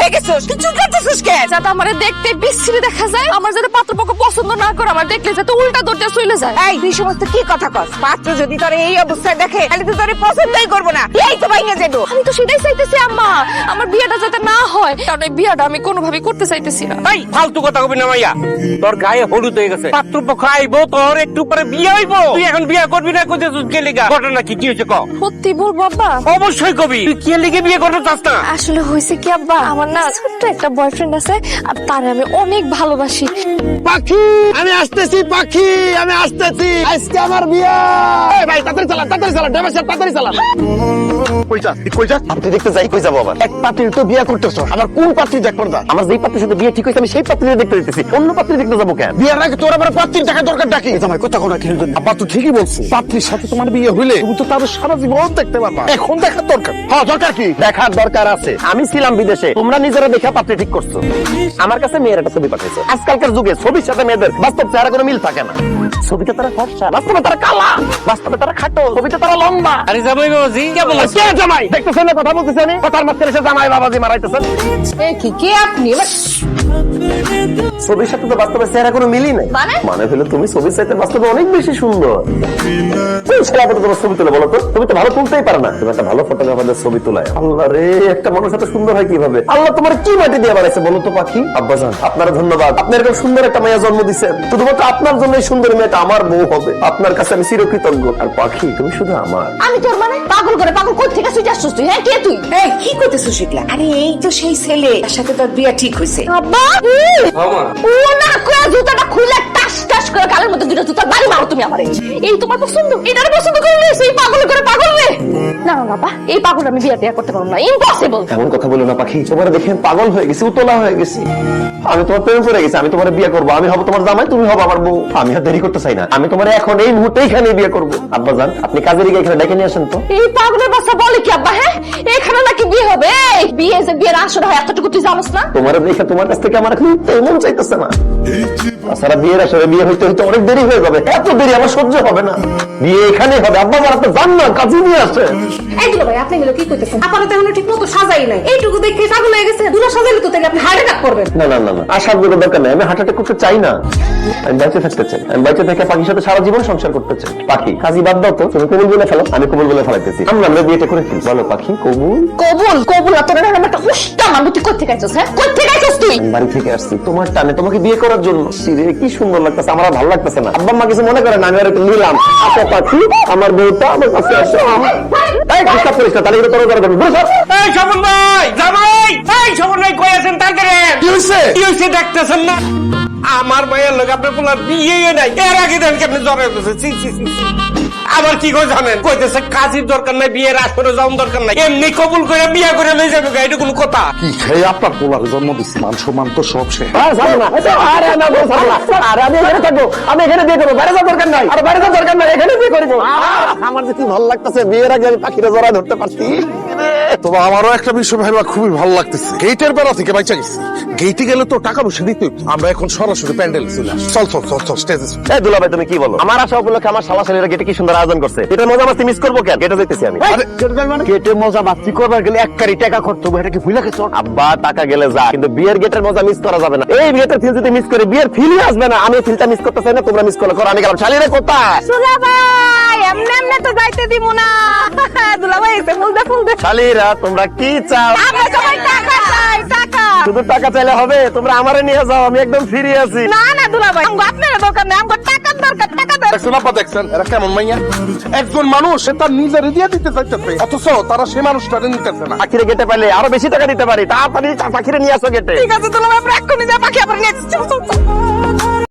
হয়ে গেছিস, কিছু করতেছিস কে? যাতে আমারে দেখতে বিশ্রী দেখা যায়, আমার যাতে পাত্রপক্ষ পছন্দ না করে, আমার দেখলে যাতে উল্টা দরজা চলে যায়। এই তুই সমস্ত কি কথা কস? পাত্র যদি তোর এই অবস্থায় দেখে তাহলে তো তোর পছন্দই করবো না, এই তো ভাইয়া যেত। আমি তো সেটাই চাইতেছি আম্মা, আমার বিয়েটা যাতে না হয়, কারণ এই বিয়েটা আমি কোনোভাবেই করতে চাইতেছি না। এই ফালতু কথা কবি না মাইয়া, তোর গায়ে হলুদ হয়ে গেছে, পাত্রপক্ষ আইবো, তোর একটু পরে বিয়ে হইবো, তুই এখন বিয়ে করবি না? কোথায় কে লিগা? ঘটনা কি কি হয়েছে ক? সত্যি বলবো আব্বা? অবশ্যই কবি, তুই কে লিগে বিয়ে করতে চাস না? আসলে হয়েছে কি আব্বা, আমার না ছোট্ট একটা বয়ফ্রেন্ড আছে, আর তারে আমি অনেক ভালোবাসি। পাখি আমি আসতেছি, পাখি আমি আসতেছি, আজকে আমার বিয়ে। এই ভাই তাড়াতাড়ি চালান, তাড়াতাড়ি চালান, ড্রাইভার সাহেব তাড়াতাড়ি চালান। কই যা আপনি দেখতে যাই, কই যাবো আবার? এক পাত্রীর তো বিয়ে করতেছ, আবার কোন পাত্রী দেখবো না? আমার যেই পাত্রীর সাথে বিয়ে ঠিক হয়েছে আমি সেই পাত্রী দেখতে দিতেছি, অন্য পাত্রী দেখতে যাবো কেন? বিয়ের আগে তোর আবার পাত্রীর টাকা দরকার ডাকি জামাই, কথা কোনো কি জন্য? আব্বা তো ঠিকই বলছে, পাত্রীর সাথে তোমার বিয়ে হইলে তুমি তো তার সারা জীবন দেখতে পারবা, এখন দেখার দরকার। হ্যাঁ দরকার কি? দেখার দরকার আছে। আমি ছিলাম বিদেশে, তোমরা নিজেরা দেখা পাত্রী ঠিক করছো, আমার কাছে মেয়ের একটা ছবি পাঠাইছো। আজকালকার যুগে ছবির সাথে মেয়েদের বাস্তব চেহারা কোনো মিল থাকে না। ছবিতে তারা ফর্সা, বাস্তবে তারা কালা, বাস্তবে তারা খাটো, ছবিতে তারা লম্বা। আরে জামাই বাবাজি কে বলছ? কে জামাই? দেখতেছেন না কথা বলতেছেন? কথার মাঝখানে এসে জামাই বাবাজি মারাইতেছেন। কি কে আপনি? ছবির সাথে তো বাস্তবে চেহারা কোনো মিলই নাই। মানে হলো তুমি ছবির চাইতে বাস্তবে অনেক বেশি সুন্দর। কোন ছেলে তোমার ছবি তুলে বলো তো? তুমি তো ভালো তুলতেই পারো না, তুমি একটা ভালো ফটোগ্রাফারদের ছবি তোলায়। আল্লাহ রে, একটা মানুষ এত সুন্দর হয় কিভাবে? আল্লাহ তোমার কি মাটি দিয়ে বানাইছে বলো তো পাখি? আব্বাজান আপনার ধন্যবাদ, আপনি এরকম সুন্দর একটা মেয়ে জন্ম দিচ্ছেন। শুধুমাত্র আপনার জন্য এই সুন্দর মেয়েটা আমার বউ হবে, আপনার কাছে আমি চিরকৃতজ্ঞ। আর পাখি তুমি শুধু আমার। আমি তোর মানে পাগল করে পাগল কোথা থেকে তুই আসছিস? তুই হ্যাঁ কে তুই? এই কি করতেছিস এগুলা? আরে এই তো সেই ছেলে, তার সাথে তোর বিয়ে ঠিক হয়েছে। আব্বা ও না কয়া জুতাটা খুলে টাস টাস করে গালের মধ্যে দুটো জুতা বাড়ি মারো তুমি আমারে। এই তোমার পছন্দ, এটারে পছন্দ করে নিয়েছি, এই পাগল করে পাগল রে। না না বাবা, এই পাগল আমি বিয়ে করতে পারবো না, ইম্পসিবল। এমন কথা বলো না পাখি, তোমার দেখে পাগল হয়ে গেছি, উতলা হয়ে গেছি। আমি তোমার প্রেম করে গেছি, আমি তোমার বিয়ে করবো, আমি হবো তোমার জামাই, তুমি হবো আমার বউ। আমি আর দেরি করতে চাই না, আমি তোমার এখন এই মুহূর্তে এখানে বিয়ে করবো। আব্বাজান আপনি কাজের গিয়ে এখানে ডেকে নিয়ে আসেন তো। এই পাগলের বাচ্চা বলে কি আব্বা? হ্যাঁ এখানে নাকি বিয়ে হবে? এই বিয়ে যে বিয়ের আসর হয় এতটুকু তুই জানোস না? তোমার দেখে তোমার কাছ থেকে আমার এখন মন চাইতেছে না। তাছাড়া বিয়ের আসরে বিয়ে হইতে হইতে অনেক দেরি হয়ে যাবে, এত দেরি আমার সহ্য হবে না। বিয়ে এখানেই হবে। আব্বাজান আপনি যান না, কাজে নিয়ে আসেন। এই দুলা ভাই আপনি কি কইতেছেন? আপনারা তো এখনো ঠিক মতো সাজাই নাই, এইটুকু দেখে পাগল হয়ে গেছে। দুলা সাজাইলে তো তাহলে আপনি হার্ট অ্যাটাক করবেন। না না না না, আসার কোনো দরকার নেই, আমি হার্ট অ্যাটাক করতে চাই না। আমি বেঁচে থাকতে চাই, আমি বেঁচে থেকে পাখির সাথে সারা জীবন সংসার করতে চাই। পাখি কাজী বাদ দাও তো, তুমি কবুল বলে ফেলো, আমি কবুল বলে ফেলাইতেছি। আমরা বিয়েটা করে ফেলি, বলো পাখি কবুল? কবুল কবুল না তোর এরকম একটা উষ্টা মানুষ তুই কোথা থেকে আইছস? হ্যাঁ কোথা থেকে আইছস তুই? আমি বাড়ি থেকে আসছি তোমার টানে, তোমাকে বিয়ে করার জন্য। সিরে কি সুন্দর লাগতেছে, আমার আর ভালো লাগতেছে না। আব্বা মা কিছু মনে করেন আমি আর একটু নিলাম। আচ্ছা পাখি আমার বউটা আমার কাছে আসো। এই ডিস্টার্ব করিস না, তাহলে কিন্তু তোর করবো। এই স্বপন ভাই, জামাই, এই স্বপন ভাই কই আছেন? তাড়াতাড়ি কি হইছে? কি হইছে দেখতেছেন না? আমার মায়ের লোক আপনার পোলার বিয়ে নাই, এর আগে দেন কেমনি জড়াই বসেছে। আবার কি করে জানেন? কইতেছে কাজের দরকার নাই, বিয়ের আসরে যাওয়ার দরকার নাই, এমনি কবুল করে বিয়ে করে লই যাবে। এটা কোন কথা? কি খেয়ে আপনার পোলার জন্ম দিচ্ছি, মান সম্মান তো সব শেষ। আমি এখানে বিয়ে করবো, বাইরে যাওয়ার দরকার নাই। আর বাইরে যাওয়ার দরকার নাই, এখানে বিয়ে করবো। আমার যে কি ভালো লাগতেছে, বিয়ের আগে আমি পাখিরা জড়াই ধরতে পারছি। তবে আমারও একটা বিষয় ভাইবা খুবই ভালো লাগতেছে, গেটের বেড়া থেকে বাইচা গেছি। গেটে গেলে তো টাকা পয়সা দিতে হইতো। আমরা এখন সরাসরি প্যান্ডেল চলে আসি। চল চল চল চল স্টেজে। এই দুলা ভাই তুমি কি বলো? আমার আসা উপলক্ষে আমার শালা-শালীরা গেটে কি সুন্দর আয়োজন করছে। এটার মজা মাস্তি মিস করবো কেন? গেটে যাইতেছি আমি। গেটে মজা মাস্তি করবার গেলে এক কারি টাকা খরচ হবে, এটা কি ভুলে গেছো? আব্বা টাকা গেলে যা, কিন্তু বিয়ের গেটের মজা মিস করা যাবে না। এই বিয়েতে ফিল যদি মিস করি, বিয়ের ফিলই আসবে না। আমি ফিলটা মিস করতে চাই না, তোমরা মিস করলে করো। আমি গেলাম। শালীরা কোথায়? দুলা ভাই এমনি এমনি তো যাইতে দিব না। দুলা ভাই এসে ফুল দে। শালীরা তোমরা কি চাও? আমরা সবাই টাকা চাই, টাকা। শুধু টাকা চাইলে হবে? তোমরা আমারে নিয়ে যাও, আমি একদম ফ্রি আছি। না না দুলা ভাই আপনার দরকার নেই, আমার টাকার দরকার, টাকা দরকার। দেখছেন আপা, দেখছেন এরা কেমন মাইয়া? একজন মানুষ সে তার নিজের দিয়ে দিতে চাইতেছে, অথচ তারা সে মানুষটারে নিতেছে না। পাখিরে গেটে পাইলে আরো বেশি টাকা দিতে পারি। তাড়াতাড়ি পাখিরে নিয়ে আসো গেটে। ঠিক আছে দুলা ভাই, আমরা এক্ষুনি যা পাখি আবার নিয়ে আসছি। চল চল চল।